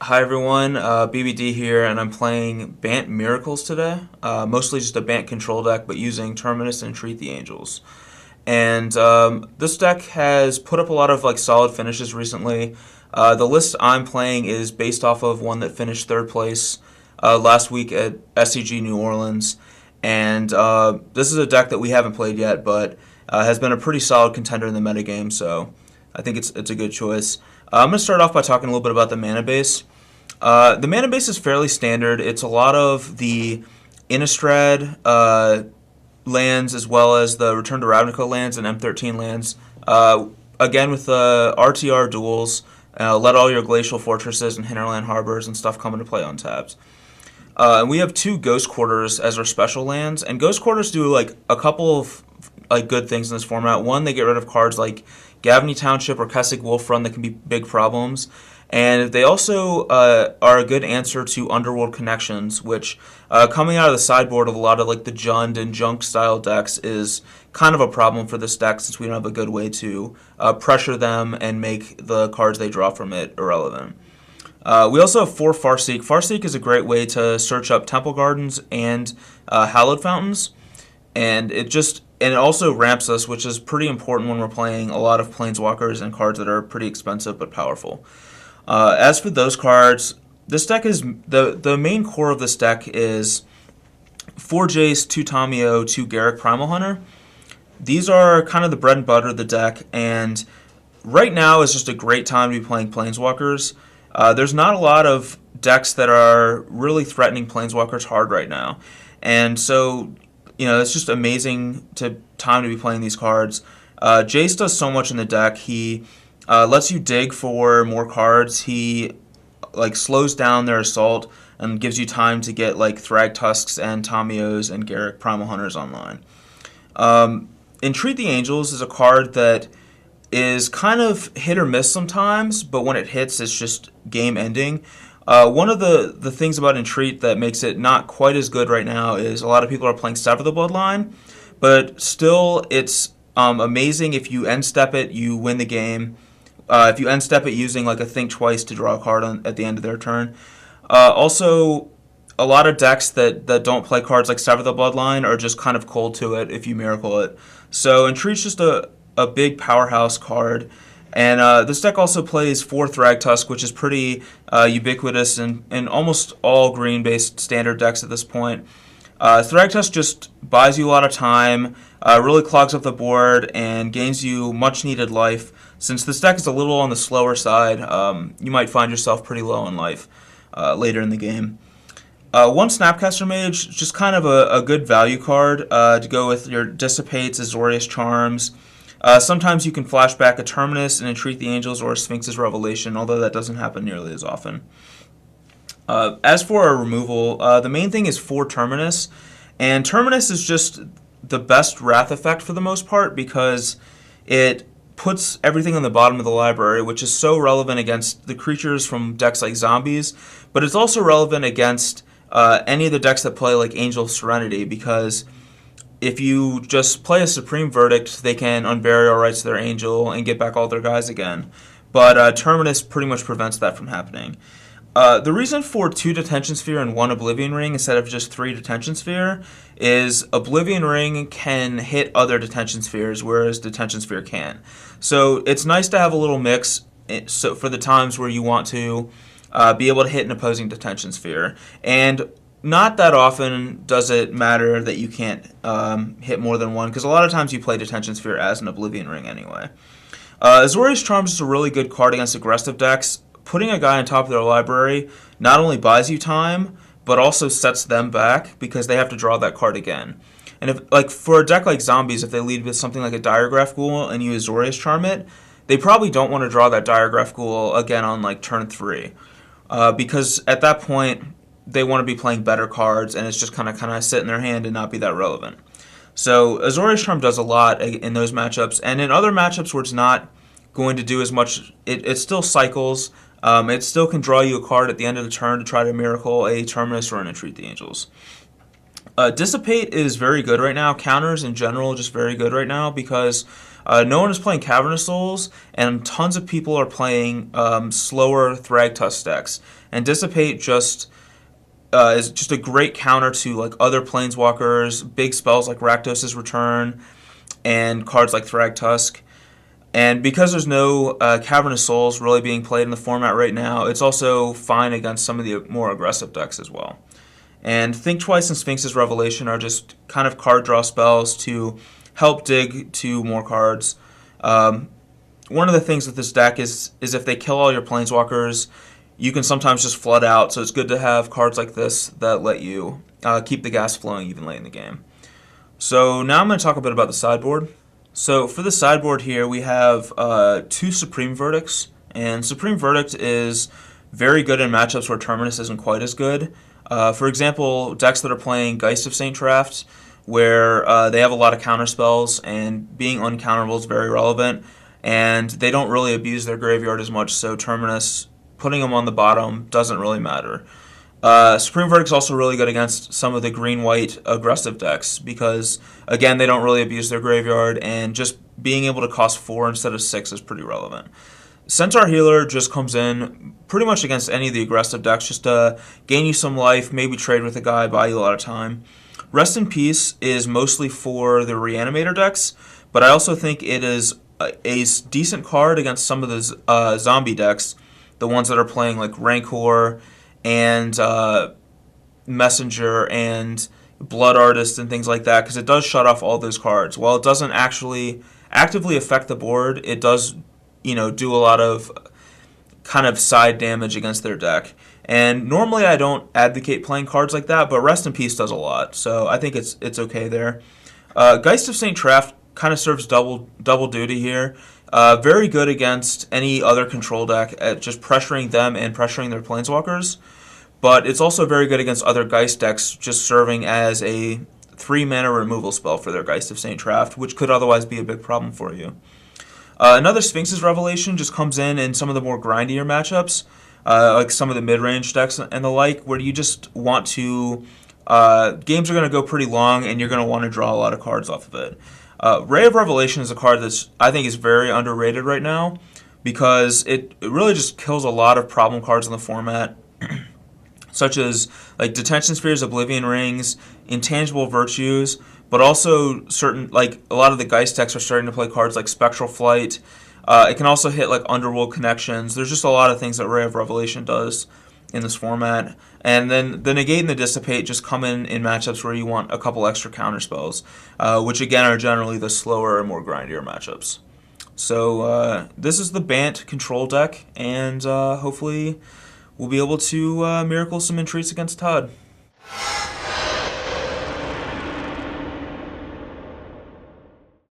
Hi everyone, BBD here, and I'm playing Bant Miracles today. Mostly just a Bant control deck, but using Terminus and Treat the Angels. And this deck has put up a lot of solid finishes recently. The list I'm playing is based off of one that finished third place last week at SCG New Orleans, and this is a deck that we haven't played yet, but has been a pretty solid contender in the metagame. So I think it's a good choice. I'm going to start off by talking a little bit about the mana base. The mana base is fairly standard. It's a lot of the Innistrad lands as well as the Return to Ravnica lands and M13 lands. Again, with the RTR duels, let all your Glacial Fortresses and Hinterland Harbors and stuff come into play untapped. And we have two Ghost Quarters as our special lands, and Ghost Quarters do a couple of good things in this format. One, they get rid of cards like Gavany Township or Kessig Wolf Run that can be big problems. And they also are a good answer to Underworld Connections, which coming out of the sideboard of a lot of the Jund and Junk style decks is kind of a problem for this deck, since we don't have a good way to pressure them and make the cards they draw from it irrelevant. We also have 4 Farseek. Farseek is a great way to search up Temple Gardens and Hallowed Fountains, and it also ramps us, which is pretty important when we're playing a lot of Planeswalkers and cards that are pretty expensive but powerful. As for those cards, this deck is the main core of this deck is 4 Jace, 2 Tamiyo, 2 Garruk Primal Hunter. These are kind of the bread and butter of the deck, and right now is just a great time to be playing Planeswalkers. There's not a lot of decks that are really threatening Planeswalkers hard right now, and so it's just amazing time to be playing these cards. Jace does so much in the deck. He lets you dig for more cards. He slows down their assault and gives you time to get Thrag Tusks and Tamiyos and Garruk Primal Hunters online. Entreat the Angels is a card that is kind of hit or miss sometimes, but when it hits, it's just game ending. One of the things about Entreat that makes it not quite as good right now is a lot of people are playing Sever the Bloodline, but still it's amazing. If you end step it, you win the game. If you end step it using a Think Twice to draw a card at the end of their turn. Also, a lot of decks that don't play cards like Sever the Bloodline are just kind of cold to it if you Miracle it. So Entreat's just a big powerhouse card. And this deck also plays 4 Thragtusk, which is pretty ubiquitous in almost all green-based standard decks at this point. Thragtusk just buys you a lot of time, really clogs up the board, and gains you much-needed life. Since this deck is a little on the slower side, you might find yourself pretty low in life later in the game. 1 Snapcaster Mage, just kind of a good value card to go with your Dissipates, Azorius Charms. Sometimes you can flash back a Terminus and Entreat the Angels or a Sphinx's Revelation, although that doesn't happen nearly as often. As for our removal, the main thing is 4 Terminus, and Terminus is just the best Wrath effect for the most part because it puts everything on the bottom of the library, which is so relevant against the creatures from decks like Zombies, but it's also relevant against any of the decks that play Angel of Serenity, because if you just play a Supreme Verdict, they can unbury all rights to their Angel and get back all their guys again. But Terminus pretty much prevents that from happening. The reason for 2 Detention Sphere and 1 Oblivion Ring instead of just 3 Detention Sphere is Oblivion Ring can hit other Detention Spheres, whereas Detention Sphere can't. So it's nice to have a little mix for the times where you want to be able to hit an opposing Detention Sphere. And not that often does it matter that you can't hit more than one, because a lot of times you play Detention Sphere as an Oblivion Ring anyway. Azorius Charms is a really good card against aggressive decks. Putting a guy on top of their library not only buys you time, but also sets them back because they have to draw that card again. And if for a deck like Zombies, if they lead with something like a Diregraph Ghoul and you Azorius Charm it, they probably don't want to draw that Diregraph Ghoul again on turn 3. Because at that point, they want to be playing better cards, and it's just kind of sit in their hand and not be that relevant. So Azorius Charm does a lot in those matchups, and in other matchups where it's not going to do as much, it still cycles. It still can draw you a card at the end of the turn to try to Miracle a Terminus or an Entreat the Angels. Dissipate is very good right now. Counters in general are just very good right now because no one is playing Cavernous Souls, and tons of people are playing slower Thragtusk decks. And Dissipate just is just a great counter to like other Planeswalkers, big spells like Rakdos' Return, and cards like Thrag Tusk. And because there's no Cavernous Souls really being played in the format right now, it's also fine against some of the more aggressive decks as well. And Think Twice and Sphinx's Revelation are just kind of card draw spells to help dig to more cards. One of the things with this deck is if they kill all your Planeswalkers, you can sometimes just flood out, so it's good to have cards like this that let you keep the gas flowing even late in the game. So now I'm going to talk a bit about the sideboard. So for the sideboard here, we have 2 Supreme Verdicts, and Supreme Verdict is very good in matchups where Terminus isn't quite as good. For example, decks that are playing Geist of St. Traft, where they have a lot of counter spells, and being uncounterable is very relevant, and they don't really abuse their graveyard as much, so Terminus, putting them on the bottom, doesn't really matter. Supreme Verdict is also really good against some of the green-white aggressive decks because, again, they don't really abuse their graveyard, and just being able to cost 4 instead of 6 is pretty relevant. Centaur Healer just comes in pretty much against any of the aggressive decks, just to gain you some life, maybe trade with a guy, buy you a lot of time. Rest in Peace is mostly for the Reanimator decks, but I also think it is a decent card against some of the zombie decks, the ones that are playing like Rancor and Messenger and Blood Artist and things like that, because it does shut off all those cards. While it doesn't actually actively affect the board, it does do a lot of kind of side damage against their deck. And normally I don't advocate playing cards like that, but Rest in Peace does a lot, so I think it's okay there. Geist of St. Traft kind of serves double duty here. Very good against any other control deck at just pressuring them and pressuring their Planeswalkers, but it's also very good against other Geist decks, just serving as a 3-mana removal spell for their Geist of St. Traft, which could otherwise be a big problem for you. Another Sphinx's Revelation just comes in some of the more grindier matchups, like some of the mid-range decks and the like, where you just want to... games are going to go pretty long, and you're going to want to draw a lot of cards off of it. Ray of Revelation is a card that I think is very underrated right now, because it really just kills a lot of problem cards in the format, such as like Detention Spheres, Oblivion Rings, Intangible Virtues, but also certain, like a lot of the Geist decks are starting to play cards like Spectral Flight. It can also hit like Underworld Connections. There's just a lot of things that Ray of Revelation does in this format. And then the Negate and the Dissipate just come in matchups where you want a couple extra counter spells, which again are generally the slower and more grindier matchups. So this is the Bant control deck, and hopefully we'll be able to miracle some entreats against Todd.